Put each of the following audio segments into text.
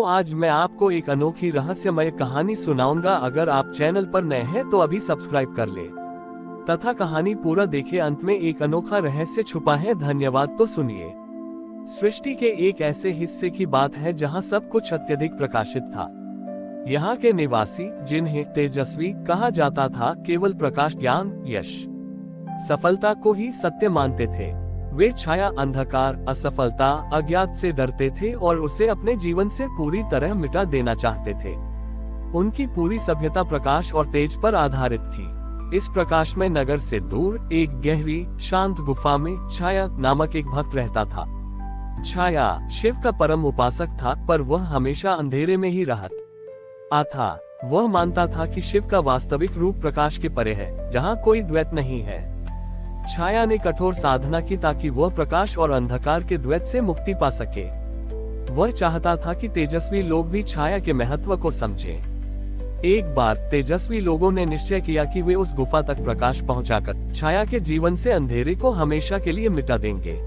तो आज मैं आपको एक अनोखी रहस्यमय कहानी सुनाऊंगा। अगर आप चैनल पर नए हैं तो अभी सब्सक्राइब कर ले तथा कहानी पूरा देखें। अंत में एक अनोखा रहस्य छुपा है। धन्यवाद। तो सुनिए। सृष्टि के एक ऐसे हिस्से की बात है जहां सब कुछ अत्यधिक प्रकाशित था। यहाँ के निवासी, जिन्हें तेजस्वी कहा जाता था, केवल प्रकाश, ज्ञान, यश, सफलता को ही सत्य मानते थे। वे छाया, अंधकार, असफलता, अज्ञात से डरते थे और उसे अपने जीवन से पूरी तरह मिटा देना चाहते थे। उनकी पूरी सभ्यता प्रकाश और तेज पर आधारित थी। इस प्रकाश में नगर से दूर एक गहरी शांत गुफा में छाया नामक एक भक्त रहता था। छाया शिव का परम उपासक था, पर वह हमेशा अंधेरे में ही रहता था। वह मानता था कि शिव का वास्तविक रूप प्रकाश के परे है, जहाँ कोई द्वैत नहीं है। छाया ने कठोर साधना की ताकि वह प्रकाश और अंधकार के द्वैत से मुक्ति पा सके। वह चाहता था कि तेजस्वी लोग भी छाया के महत्व को समझें। एक बार तेजस्वी लोगों ने निश्चय किया कि वे उस गुफा तक प्रकाश पहुंचाकर छाया के जीवन से अंधेरे को हमेशा के लिए मिटा देंगे।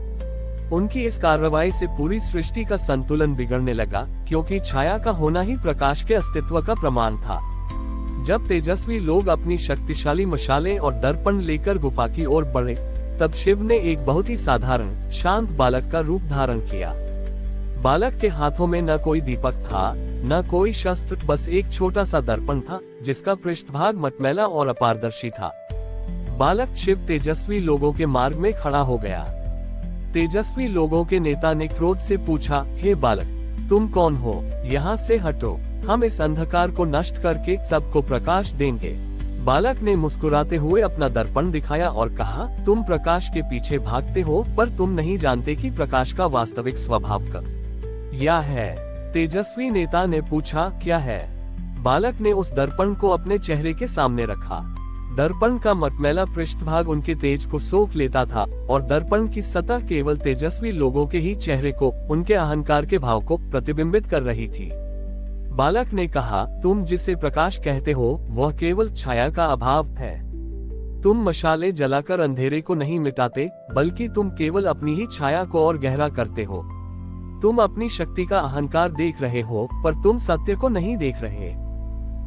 उनकी इस कार्रवाई से पूरी सृष्टि का संतुलन बिगड़ने लगा, क्योंकि छाया का होना ही प्रकाश के अस्तित्व का प्रमाण था। जब तेजस्वी लोग अपनी शक्तिशाली मशालें और दर्पण लेकर गुफा की ओर बढ़े, तब शिव ने एक बहुत ही साधारण शांत बालक का रूप धारण किया। बालक के हाथों में न कोई दीपक था, न कोई शस्त्र, बस एक छोटा सा दर्पण था जिसका पृष्ठभाग मटमैला और अपारदर्शी था। बालक शिव तेजस्वी लोगों के मार्ग में खड़ा हो गया। तेजस्वी लोगों के नेता ने क्रोध से पूछा, हे बालक, तुम कौन हो? यहाँ से हटो, हम इस अंधकार को नष्ट करके सबको प्रकाश देंगे। बालक ने मुस्कुराते हुए अपना दर्पण दिखाया और कहा, तुम प्रकाश के पीछे भागते हो, पर तुम नहीं जानते कि प्रकाश का वास्तविक स्वभाव क्या है। तेजस्वी नेता ने पूछा, क्या है? बालक ने उस दर्पण को अपने चेहरे के सामने रखा। दर्पण का मटमैला पृष्ठभाग उनके तेज को सोख लेता था और दर्पण की सतह केवल तेजस्वी लोगों के ही चेहरे को, उनके अहंकार के भाव को प्रतिबिंबित कर रही थी। बालक ने कहा, तुम जिसे प्रकाश कहते हो वह केवल छाया का अभाव है। तुम मशाले जलाकर अंधेरे को नहीं मिटाते, बल्कि तुम केवल अपनी ही छाया को और गहरा करते हो। तुम अपनी शक्ति का अहंकार देख रहे हो, पर तुम सत्य को नहीं देख रहे।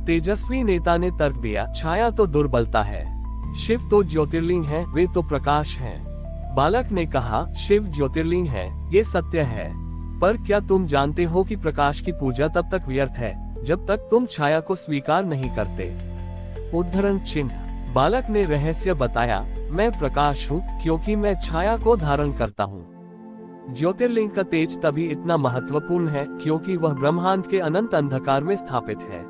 तेजस्वी नेता ने तर्क दिया, छाया तो दुर्बलता है, शिव तो ज्योतिर्लिंग है, वे तो प्रकाश हैं। बालक ने कहा, शिव ज्योतिर्लिंग है, ये सत्य है, पर क्या तुम जानते हो कि प्रकाश की पूजा तब तक व्यर्थ है जब तक तुम छाया को स्वीकार नहीं करते। उद्धरण चिन्ह। बालक ने रहस्य बताया, मैं प्रकाश हूँ क्योंकि मैं छाया को धारण करता हूँ। ज्योतिर्लिंग का तेज तभी इतना महत्वपूर्ण है क्योंकि वह ब्रह्मांड के अनंत अंधकार में स्थापित है।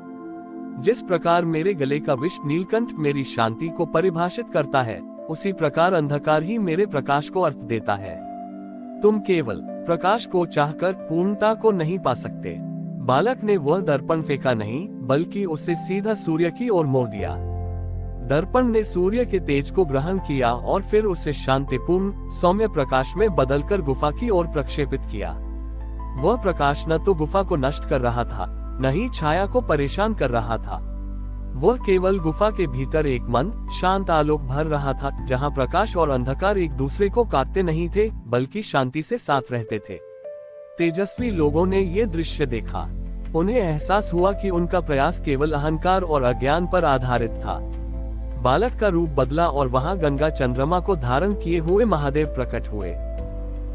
जिस प्रकार मेरे गले का विष नीलकंठ मेरी शांति को परिभाषित करता है, उसी प्रकार अंधकार ही मेरे प्रकाश को अर्थ देता है। तुम केवल प्रकाश को चाहकर पूर्णता को नहीं पा सकते। बालक ने वह दर्पण फेंका नहीं, बल्कि उसे सीधा सूर्य की ओर मोड़ दिया। दर्पण ने सूर्य के तेज को ग्रहण किया और फिर उसे शांतिपूर्ण सौम्य प्रकाश में बदलकर गुफा की ओर प्रक्षेपित किया। वह प्रकाश न तो गुफा को नष्ट कर रहा था, न ही छाया को परेशान कर रहा था। वह केवल गुफा के भीतर एक मंद शांत आलोक भर रहा था, जहां प्रकाश और अंधकार एक दूसरे को काटते नहीं थे, बल्कि शांति से साथ रहते थे। तेजस्वी लोगों ने ये दृश्य देखा। उन्हें एहसास हुआ कि उनका प्रयास केवल अहंकार और अज्ञान पर आधारित था। बालक का रूप बदला और वहां गंगा चंद्रमा को धारण किए हुए महादेव प्रकट हुए।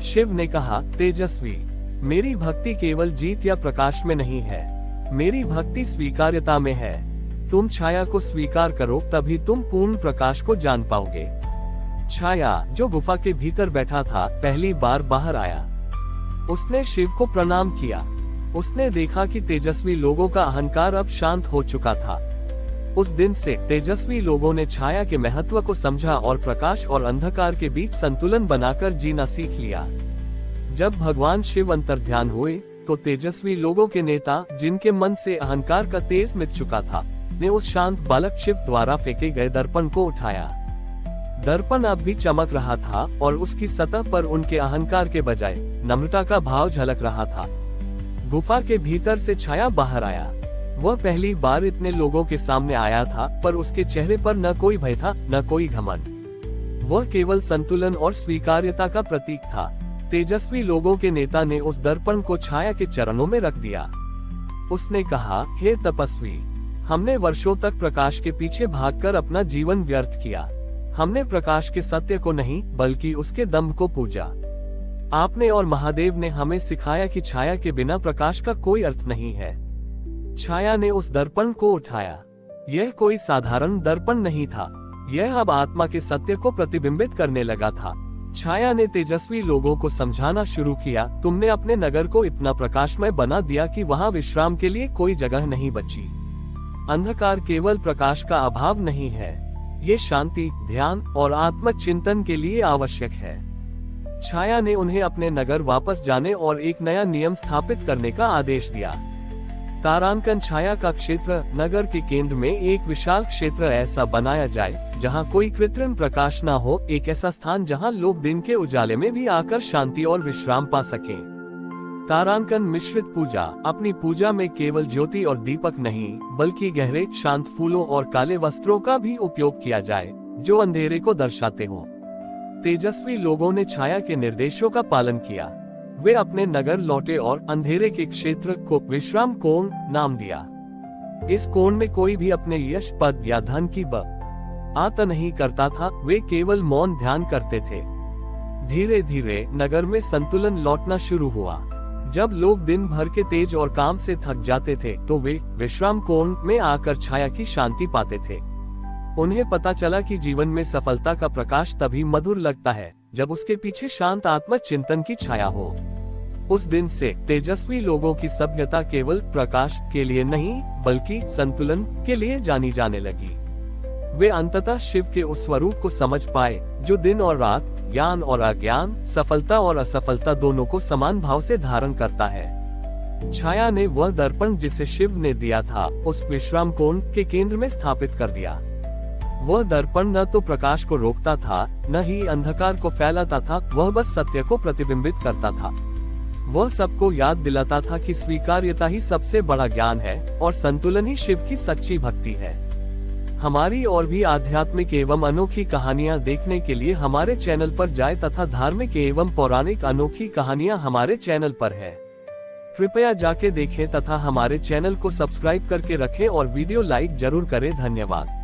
शिव ने कहा, तेजस्वी, मेरी भक्ति केवल जीत या प्रकाश में नहीं है, मेरी भक्ति स्वीकार्यता में है। तुम छाया को स्वीकार करो, तभी तुम पूर्ण प्रकाश को जान पाओगे। छाया, जो गुफा के भीतर बैठा था, पहली बार बाहर आया। उसने शिव को प्रणाम किया। उसने देखा कि तेजस्वी लोगों का अहंकार अब शांत हो चुका था। उस दिन से तेजस्वी लोगों ने छाया के महत्व को समझा और प्रकाश और अंधकार के बीच संतुलन बनाकर जीना सीख लिया। जब भगवान शिव अंतर्ध्यान हुए, तो तेजस्वी लोगों के नेता, जिनके मन से अहंकार का तेज मिट चुका था, ने उस शांत बालक शिव द्वारा फेंके गए दर्पण को उठाया। दर्पण अब भी चमक रहा था और उसकी सतह पर उनके अहंकार के बजाय नम्रता का भाव झलक रहा था। गुफा के भीतर से छाया बाहर आया। वह पहली बार इतने लोगों के सामने आया था, पर उसके चेहरे पर न कोई भय था, न कोई घमंड। वह केवल संतुलन और स्वीकार्यता का प्रतीक था। तेजस्वी लोगों के नेता ने उस दर्पण को छाया के चरणों में रख दिया। उसने कहा, हे तपस्वी, हमने वर्षों तक प्रकाश के पीछे भागकर अपना जीवन व्यर्थ किया। हमने प्रकाश के सत्य को नहीं बल्कि उसके दम्भ को पूजा। आपने और महादेव ने हमें सिखाया कि छाया के बिना प्रकाश का कोई अर्थ नहीं है। छाया ने उस दर्पण को उठाया। यह कोई साधारण दर्पण नहीं था, यह अब आत्मा के सत्य को प्रतिबिंबित करने लगा था। छाया ने तेजस्वी लोगों को समझाना शुरू किया, तुमने अपने नगर को इतना प्रकाशमय बना दिया कि वहां विश्राम के लिए कोई जगह नहीं बची। अंधकार केवल प्रकाश का अभाव नहीं है, ये शांति, ध्यान और आत्मचिंतन के लिए आवश्यक है। छाया ने उन्हें अपने नगर वापस जाने और एक नया नियम स्थापित करने का आदेश दिया। तारांकन छाया का क्षेत्र, नगर के केंद्र में एक विशाल क्षेत्र ऐसा बनाया जाए जहां कोई कृत्रिम प्रकाश न हो, एक ऐसा स्थान जहां लोग दिन के उजाले में भी आकर शांति और विश्राम पा सकें। तारांकन मिश्रित पूजा, अपनी पूजा में केवल ज्योति और दीपक नहीं बल्कि गहरे शांत फूलों और काले वस्त्रों का भी उपयोग किया जाए जो अंधेरे को दर्शाते हो। तेजस्वी लोगों ने छाया के निर्देशों का पालन किया। वे अपने नगर लौटे और अंधेरे के क्षेत्र को विश्राम कोण नाम दिया। इस कोण में कोई भी अपने यश, पद या धन की बात नहीं करता था, वे केवल मौन ध्यान करते थे। धीरे धीरे नगर में संतुलन लौटना शुरू हुआ। जब लोग दिन भर के तेज और काम से थक जाते थे तो वे विश्राम कोण में आकर छाया की शांति पाते थे। उन्हें पता चला कि जीवन में सफलता का प्रकाश तभी मधुर लगता है जब उसके पीछे शांत आत्म चिंतन की छाया हो। उस दिन से तेजस्वी लोगों की सभ्यता केवल प्रकाश के लिए नहीं बल्कि संतुलन के लिए जानी जाने लगी। वे अंततः शिव के उस स्वरूप को समझ पाए जो दिन और रात, ज्ञान और अज्ञान, सफलता और असफलता दोनों को समान भाव से धारण करता है। छाया ने वह दर्पण जिसे शिव ने दिया था उस विश्राम कोण के केंद्र में स्थापित कर दिया। वह दर्पण न तो प्रकाश को रोकता था न ही अंधकार को फैलाता था, वह बस सत्य को प्रतिबिंबित करता था। वह सबको याद दिलाता था कि स्वीकार्यता ही सबसे बड़ा ज्ञान है और संतुलन ही शिव की सच्ची भक्ति है। हमारी और भी आध्यात्मिक एवं अनोखी कहानियां देखने के लिए हमारे चैनल पर जाएं तथा धार्मिक एवं पौराणिक अनोखी कहानियां हमारे चैनल पर है। कृपया जाके देखें तथा हमारे चैनल को सब्सक्राइब करके रखें और वीडियो लाइक जरूर करें। धन्यवाद।